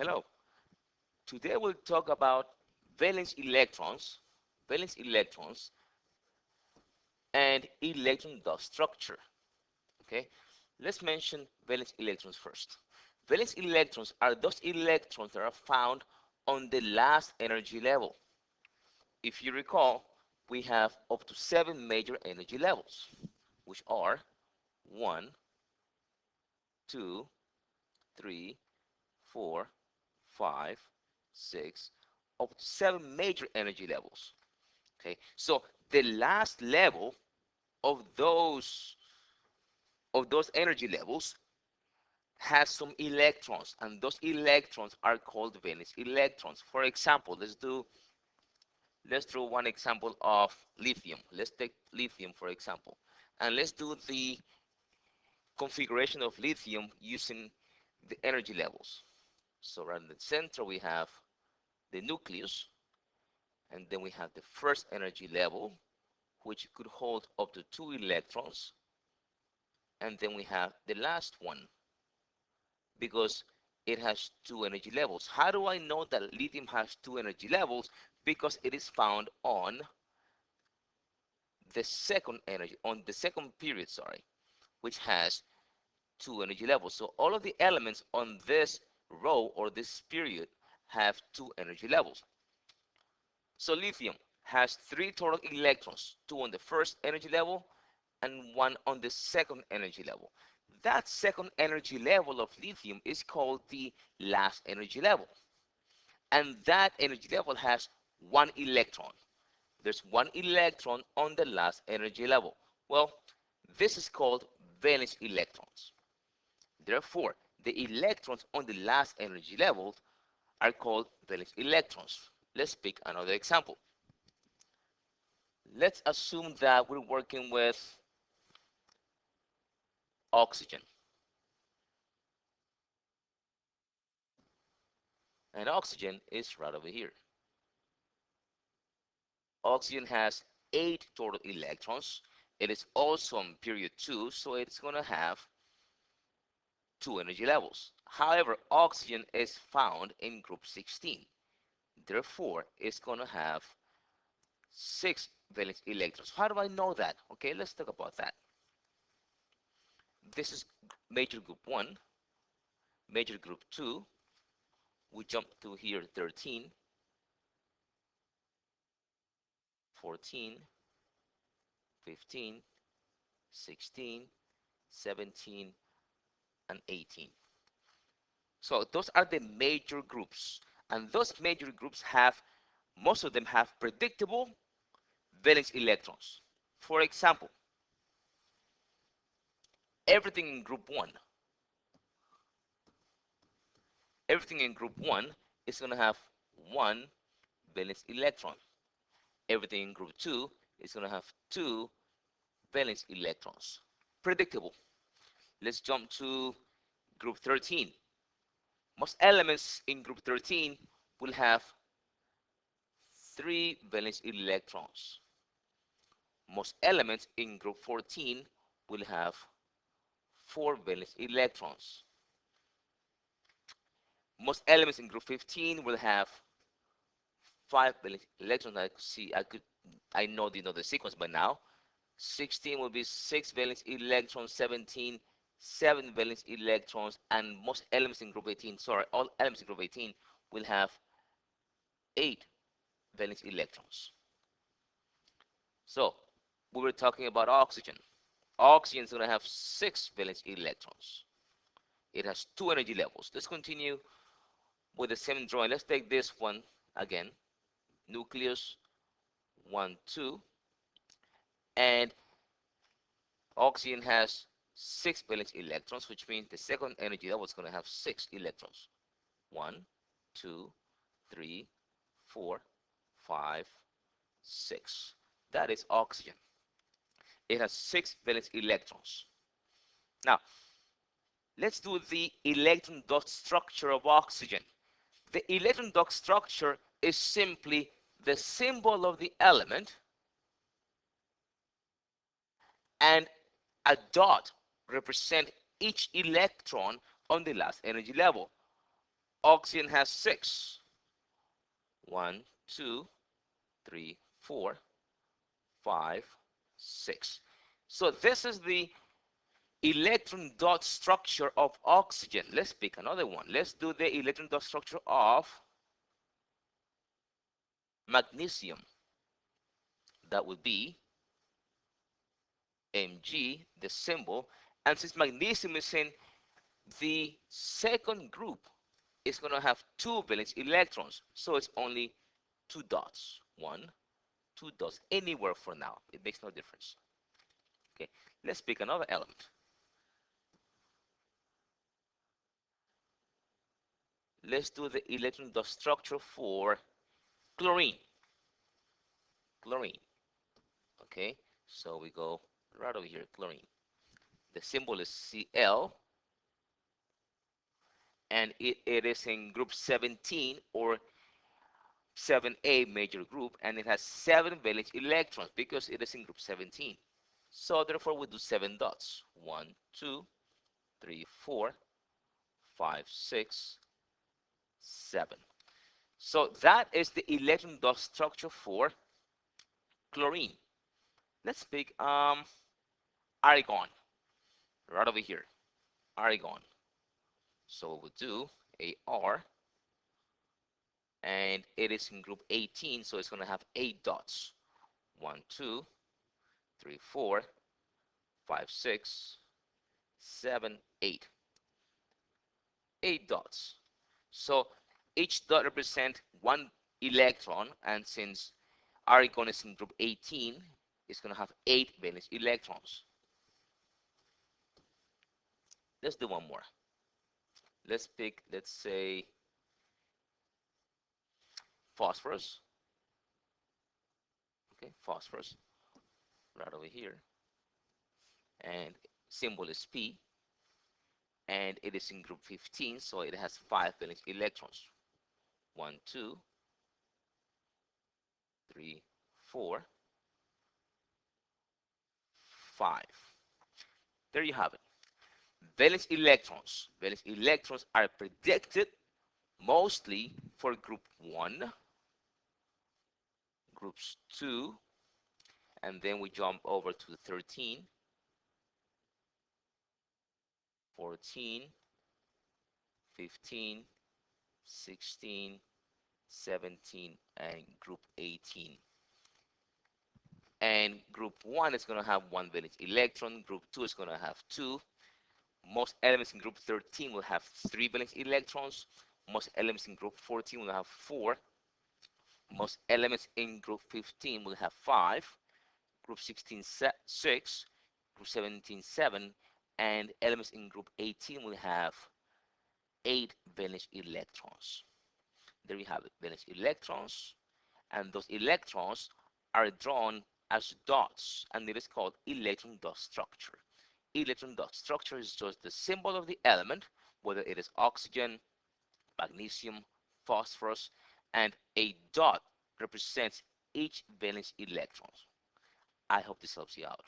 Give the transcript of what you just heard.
Hello. Today we'll talk about valence electrons, valence electrons, and electron dot structure. Okay, let's mention valence electrons first. Valence electrons are those electrons that are found on the last energy level. If you recall, we have up to 7 major energy levels, which are 1, 2, 3, 4, 5, 6, up to 7 major energy levels. Okay, so the last level of those energy levels has some electrons, and those electrons are called valence electrons. For example, let's do one example of lithium. Let's take lithium for example, and let's do the configuration of lithium using the energy levels. So right in the center we have the nucleus, and then we have the first energy level, which could hold up to 2 electrons, and then we have the last one because it has 2 energy levels. How do I know that lithium has 2 energy levels? Because it is found on the second period, sorry, which has 2 energy levels. So all of the elements on this row or this period have 2 energy levels. So lithium has 3 total electrons, 2 on the first energy level and 1 on the second energy level. That second energy level of lithium is called the last energy level. And that energy level has 1 electron. There's 1 electron on the last energy level. Well, this is called valence electrons. Therefore, the electrons on the last energy level are called valence electrons. Let's pick another example. Let's assume that we're working with oxygen. And oxygen is right over here. Oxygen has 8 total electrons. It is also on period 2, so it's going to have 2 energy levels. However, oxygen is found in group 16. Therefore, it's going to have 6 valence electrons. How do I know that? Okay, let's talk about that. This is major group 1, major group 2. We jump to here 13, 14, 15, 16, 17, and 18. So those are the major groups. And those major groups have, most of them have predictable valence electrons. For example, everything in group 1, everything in group 1 is going to have 1 valence electron. Everything in group 2 is going to have 2 valence electrons. Predictable. Let's jump to group 13. Most elements in group 13 will have 3 valence electrons. Most elements in group 14 will have 4 valence electrons. Most elements in group 15 will have 5 valence electrons. I know the sequence by now. 16 will be 6 valence electrons, 17, 7 valence electrons, and most elements in group 18, sorry, all elements in group 18 will have 8 valence electrons. So we were talking about oxygen. Oxygen is going to have 6 valence electrons. It has 2 energy levels. Let's continue with the same drawing. Let's take this one again. Nucleus 1, 2. And oxygen has 6 valence electrons, which means the second energy level is going to have 6 electrons. 1, 2, 3, 4, 5, 6. That is oxygen. It has 6 valence electrons. Now, let's do the electron dot structure of oxygen. The electron dot structure is simply the symbol of the element and a dot represent each electron on the last energy level. Oxygen has 6. 1, 2, 3, 4, 5, 6. So this is the electron dot structure of oxygen. Let's pick another one. Let's do the electron dot structure of magnesium. That would be Mg, the symbol. And since magnesium is in the second group, it's going to have 2 valence electrons. So it's only 2 dots. 1, 2 dots. Anywhere for now. It makes no difference. Okay, let's pick another element. Let's do the electron dot structure for chlorine. Chlorine. Okay, so we go right over here, chlorine. The symbol is Cl, and it is in group 17 or 7A major group, and it has 7 valence electrons because it is in group 17. So therefore we do 7 dots. 1, 2, 3, 4, 5, 6, 7. So that is the electron dot structure for chlorine. Let's pick argon right over here. Argon. So we'll do AR, and it is in group 18, so it's going to have 8 dots. 1, 2, 3, 4, 5, 6, 7, 8. 8 dots. So each dot represents 1 electron, and since argon is in group 18, it's going to have 8 valence electrons. Let's do one more. Let's pick, let's say, phosphorus. Okay, phosphorus right over here, and symbol is P, and it is in group 15, so it has 5 valence electrons. 1, 2, 3, 4, 5. There you have it. Valence electrons. Valence electrons are predicted mostly for group 1, groups 2, and then we jump over to 13, 14, 15, 16, 17, and group 18. And group 1 is going to have 1 valence electron. Group 2 is going to have 2. Most elements in group 13 will have 3 valence electrons. Most elements in group 14 will have 4. Most elements in group 15 will have 5. Group 16, 6. Group 17, 7. And elements in group 18 will have 8 valence electrons. There you have it, valence electrons. And those electrons are drawn as dots, and it is called electron dot structure. Electron dot structure is just the symbol of the element, whether it is oxygen, magnesium, phosphorus, and a dot represents each valence electron. I hope this helps you out.